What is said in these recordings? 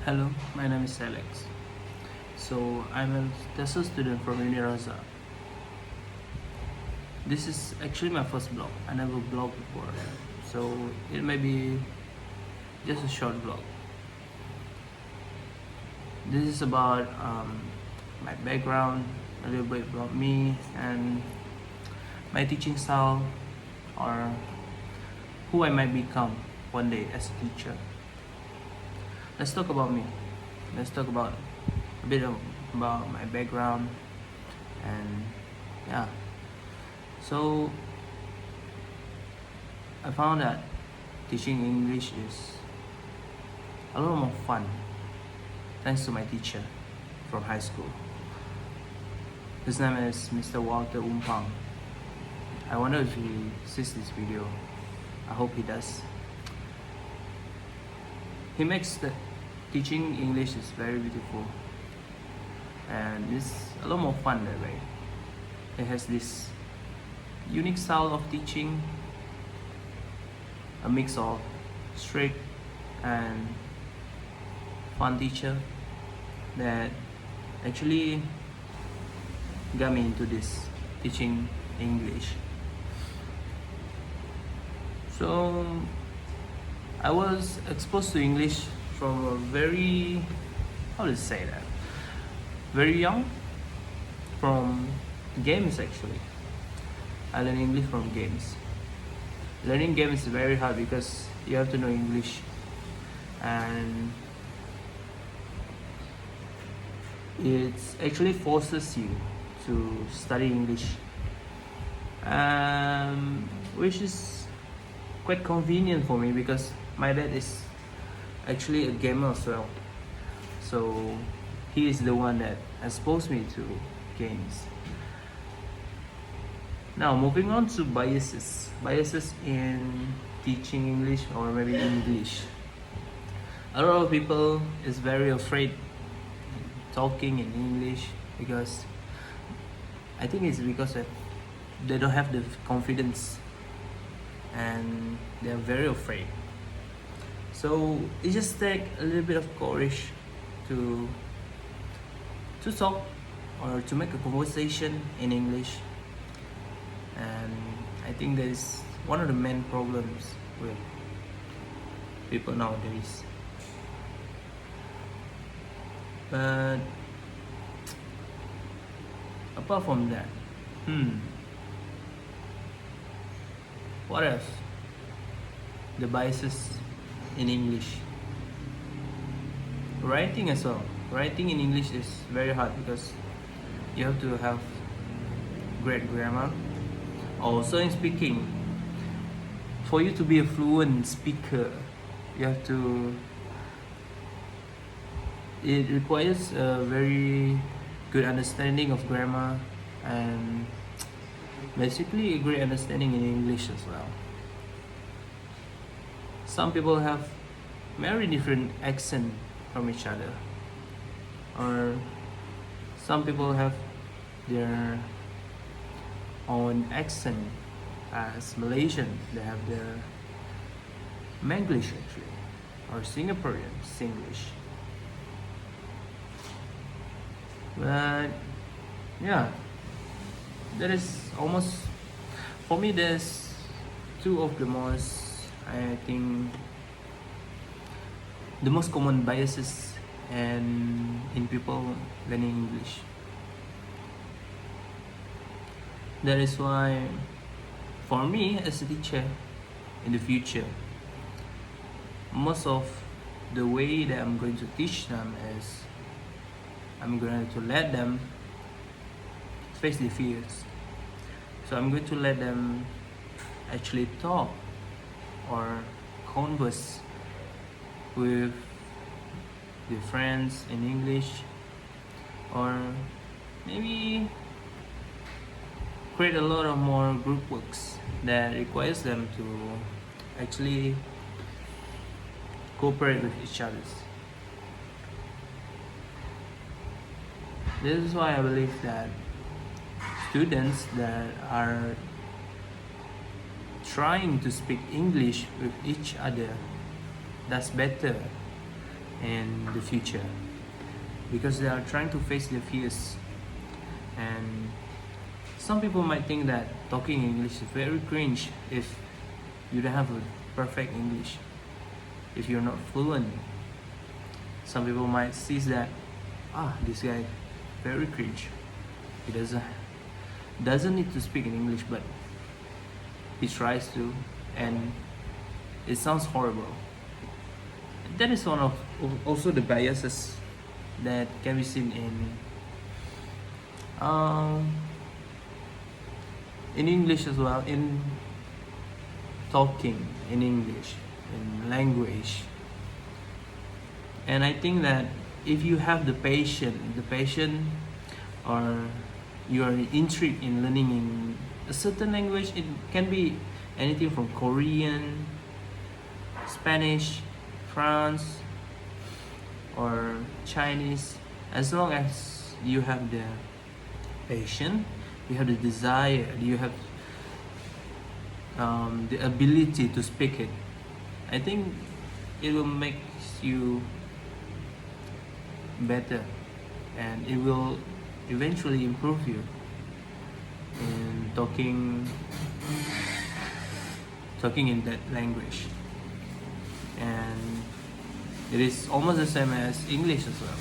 Hello, my name is Alex. So I'm a TESOL student from Uniraza. This is actually my first blog. I never blogged before, so it may be just a short blog. This is about my background, a little bit about me, and my teaching style, or who I might become one day as a teacher. Let's talk about me. Let's talk about a bit about my background, and yeah. So I found that teaching English is a lot more fun thanks to my teacher from high school. His name is Mr. Walter Umpang. I wonder if he sees this video. I hope he does. He makes the teaching English is very beautiful, and it's a lot more fun that way. It has this unique style of teaching, a mix of strict and fun teacher that actually got me into this teaching English. So I was exposed to English from a very, how to say that, very young, from games actually. I learned English from games. Learning games is very hard because you have to know English, and it actually forces you to study English, which is quite convenient for me because my dad is actually a gamer as well. So he is the one that exposed me to games. Now moving on to biases. Biases in teaching English or maybe English. A lot of people is very afraid talking in English because I think it's because they don't have the confidence and they're very afraid. So it just takes a little bit of courage to talk or to make a conversation in English. And I think that is one of the main problems with people nowadays. But apart from that, what else? The biases in English. Writing as well. Writing in English is very hard because you have to have great grammar. Also in speaking, for you to be a fluent speaker, you have to, it requires a very good understanding of grammar and basically a great understanding in English as well. Some people have very different accent from each other, or some people have their own accent. As Malaysian, they have their Manglish actually, or Singaporean Singlish. But yeah, that is almost, for me there's two of the most, I think, the most common biases and in people learning English. That is why for me as a teacher in the future, most of the way that I'm going to teach them is I'm going to let them face their fears. So I'm going to let them actually talk or converse with their friends in English, or maybe create a lot of more group works that requires them to actually cooperate with each other. This is why I believe that students that are trying to speak English with each other, that's better in the future, because they are trying to face their fears. And some people might think that talking English is very cringe if you don't have a perfect English, if you're not fluent. Some people might see that, this guy very cringe. He doesn't need to speak in English, but he tries to, and it sounds horrible. That is one of also the biases that can be seen in English as well, in talking in English, in language. And I think that if you have the patience, or you are intrigued in learning in a certain language, it can be anything from Korean, Spanish, France, or Chinese. As long as you have the patience, you have the desire, you have the ability to speak it, I think it will make you better, and it will eventually improve you in talking in that language. And it is almost the same as English as well.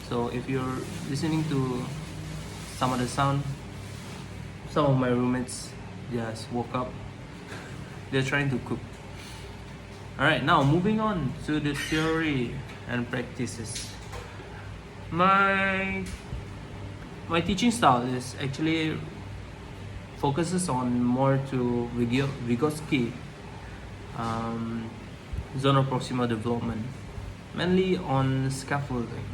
So if you're listening to some of the sound, some of my roommates just woke up, they're trying to cook. Alright, now moving on to the theory and practices. My teaching style is actually focuses on more to Vygotsky zone of proximal development, mainly on scaffolding.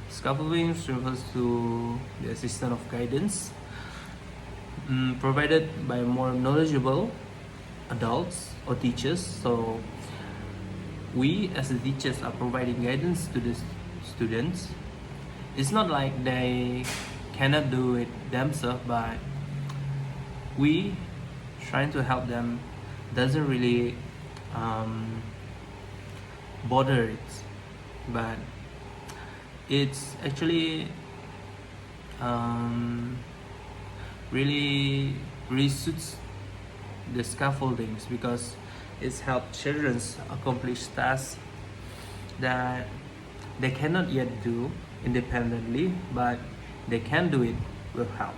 Scaffolding refers to the assistance of guidance provided by more knowledgeable adults or teachers. So we as the teachers are providing guidance to the students. It's not like they cannot do it themselves, but we trying to help them doesn't really bother it, but it's actually really suits the scaffoldings, because it's helped children accomplish tasks that they cannot yet do independently, but they can do it with help.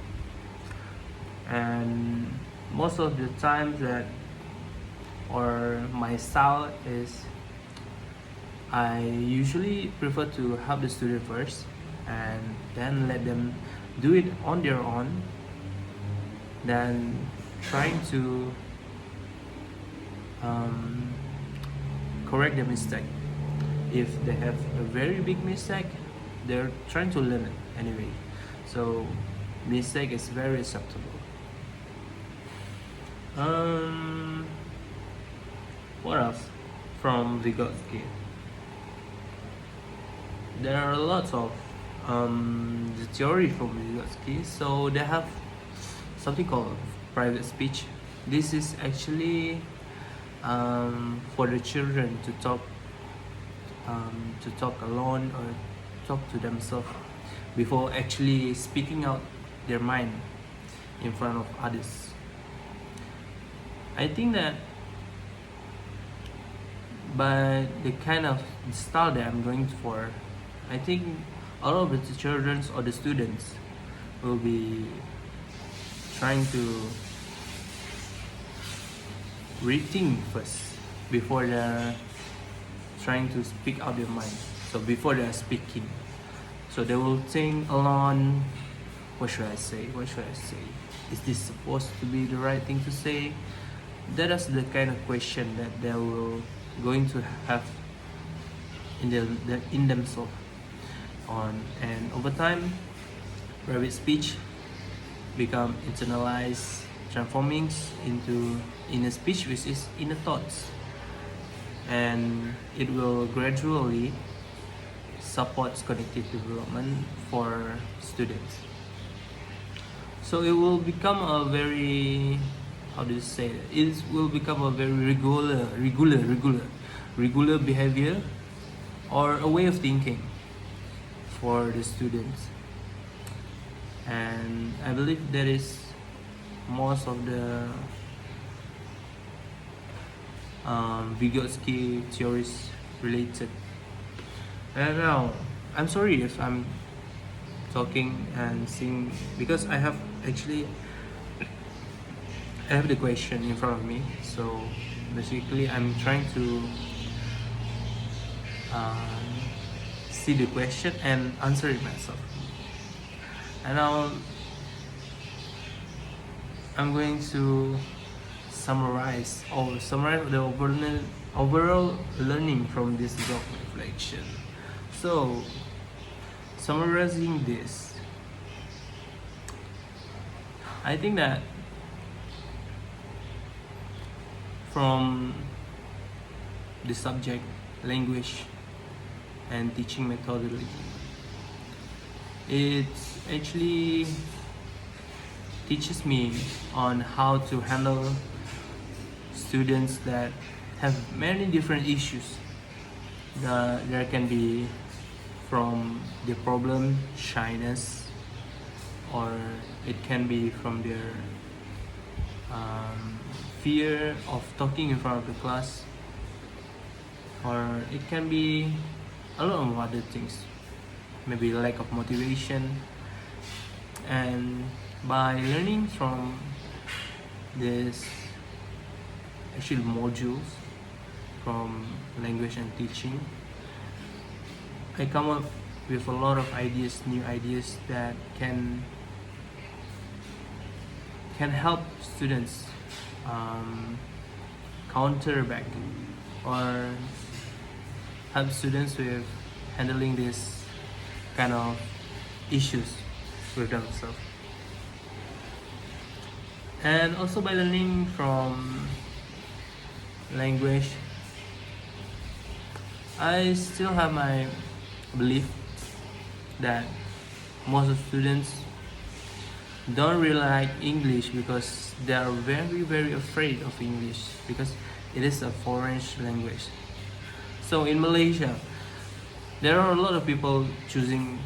And most of the times my style is, I usually prefer to help the student first and then let them do it on their own, then trying to correct the mistake. If they have a very big mistake, they're trying to learn it anyway, so mistake is very acceptable. What else from Vygotsky? There are lots of the theory from Vygotsky. So they have something called private speech. This is actually for the children to talk alone or talk to themselves before actually speaking out their mind in front of others. I think that by the kind of style that I'm going for, I think all of the children or the students will be trying to rethink first before they're trying to speak out their mind. So before they're speaking, so they will think alone, what should I say? Is this supposed to be the right thing to say? That is the kind of question that they will going to have in themselves and over time private speech become internalized, transforming into inner speech, which is inner thoughts, and it will gradually support cognitive development for students. So it will become a very, how do you say it? It will become a very regular regular behavior or a way of thinking for the students. And I believe that is most of the Vygotsky theories related. And now, I'm sorry if I'm talking and seeing, because I have the question in front of me. So basically, I'm trying to see the question and answer it myself. And now I'm going to summarize the overall learning from this blog reflection. So, summarizing this, I think that from the subject, language, and teaching methodology, it actually teaches me on how to handle students that have many different issues. There can be from the problem shyness, or it can be from their fear of talking in front of the class, or it can be a lot of other things, maybe lack of motivation. And by learning from this actually modules from language and teaching, I come up with a lot of ideas, new ideas that can help students counter back, or help students with handling this kind of issues with themselves. And also by learning from language, I still have my belief that most of students don't really like English because they are very, very afraid of English because it is a foreign language. So in Malaysia, there are a lot of people choosing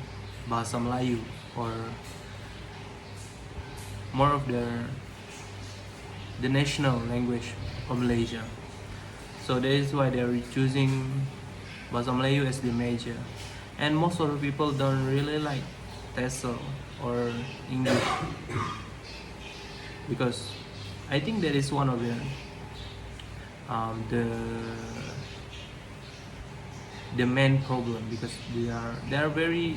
Bahasa Melayu or more of the national language of Malaysia. So that is why they are choosing Bahasa Melayu as the major. And most of the people don't really like TESOL or English because I think that is one of the main problem, because they are very,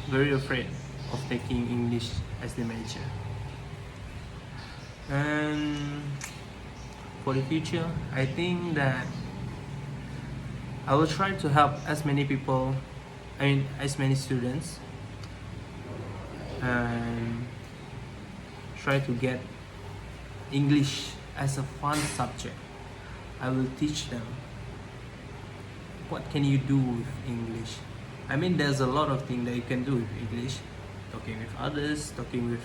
very afraid of taking English as the major. And for the future, I think that I will try to help as many people, as many students, and try to get English as a fun subject. I will teach them what can you do with English. There's a lot of things that you can do with English, talking with others, talking with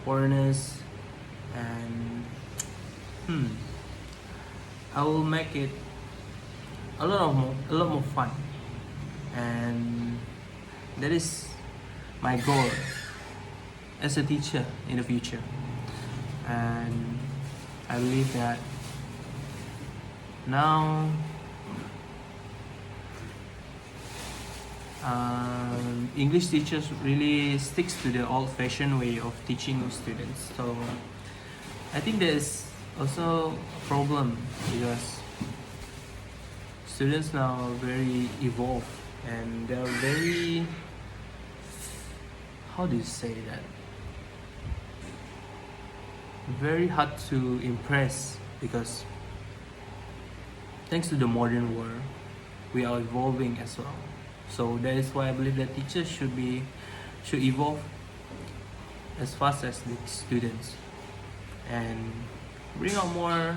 foreigners, and I will make it a lot more fun, and that is my goal as a teacher in the future. And I believe that now English teachers really sticks to the old-fashioned way of teaching students. So I think there's also a problem because students now are very evolved and they're very, how do you say that? Very hard to impress, because thanks to the modern world, we are evolving as well. So that is why I believe that teachers should evolve as fast as the students and bring out more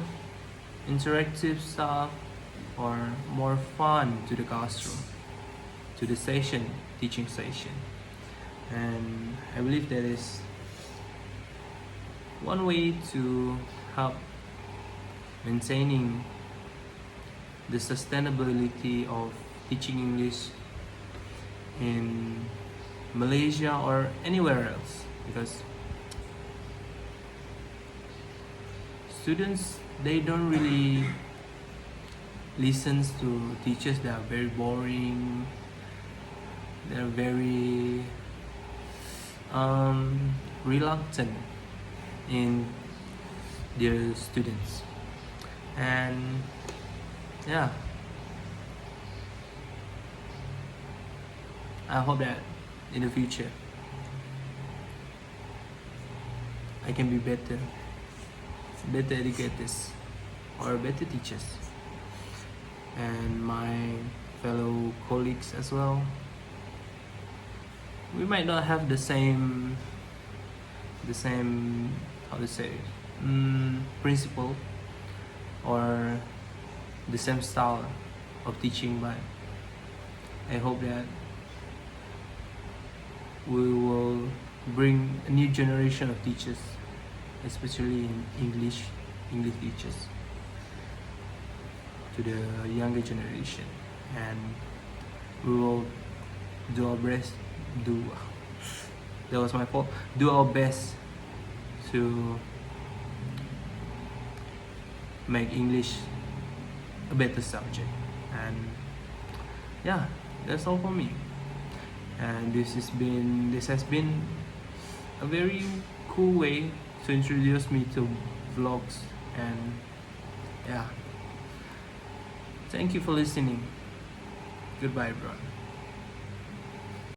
interactive stuff or more fun to the classroom, to the teaching session. And I believe that is one way to help maintaining the sustainability of teaching English in Malaysia or anywhere else, because students, they don't really listen to teachers that are very boring. They're very reluctant in their students, and yeah, I hope that in the future I can be better educators or better teachers, and my fellow colleagues as well. We might not have the same how to say principle or the same style of teaching, but I hope that we will bring a new generation of teachers, especially in English teachers, to the younger generation, and we will do our best. That was my fault. Do our best to make English a better subject, and yeah, that's all for me. And this has been a very cool way to introduce me to vlogs, and yeah, thank you for listening. Goodbye, everyone.